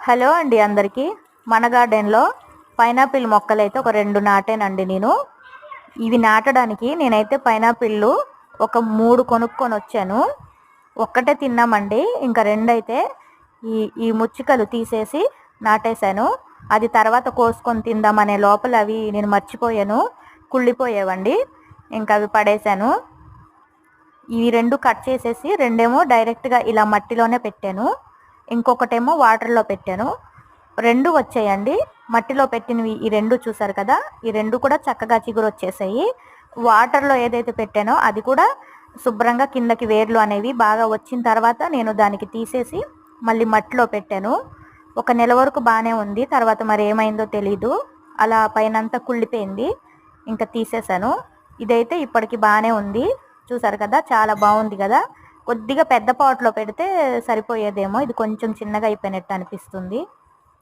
Hello అండి అందరికీ. మన గార్డెన్లో పైనాపిల్ మొక్కలు అయితే ఒక 2 నాటానండి నేను. ఇవి నాటడానికి నేనైతే పైనాపిల్లు ఒక 3 కొనుక్కొని వచ్చాను. ఒక్కటే తిన్నామండి, ఇంకా 2 అయితే ఈ ముచ్చికలు తీసేసి నాటేశాను. అది తర్వాత కోసుకొని తిందామనే లోపల అవి నేను మర్చిపోయాను, కుళ్ళిపోయేవండి. ఇంకా అవి పడేశాను. ఇవి 2 కట్ చేసేసి 2 డైరెక్ట్గా ఇలా మట్టిలోనే పెట్టాను, ఇంకొకటేమో వాటర్లో పెట్టాను. 2 వచ్చాయండి. మట్టిలో పెట్టినవి ఈ 2 చూసారు కదా, ఈ 2 కూడా చక్కగా చిగురు వచ్చేసాయి. వాటర్లో ఏదైతే పెట్టానో అది కూడా శుభ్రంగా కిందకి వేర్లు అనేవి బాగా వచ్చిన తర్వాత నేను దానికి తీసేసి మళ్ళీ మట్టిలో పెట్టాను. ఒక నెల వరకు బాగానే ఉంది, తర్వాత మరి ఏమైందో తెలీదు, అలా పైనంతా కుళ్ళిపోయింది, ఇంకా తీసేసాను. ఇదైతే ఇప్పటికి బాగానే ఉంది. చూసారు కదా, చాలా బాగుంది కదా. కొద్దిగా పెద్ద పాట్లో పెడితే సరిపోయేదేమో, ఇది కొంచెం చిన్నగా అయిపోయినట్టు అనిపిస్తుంది.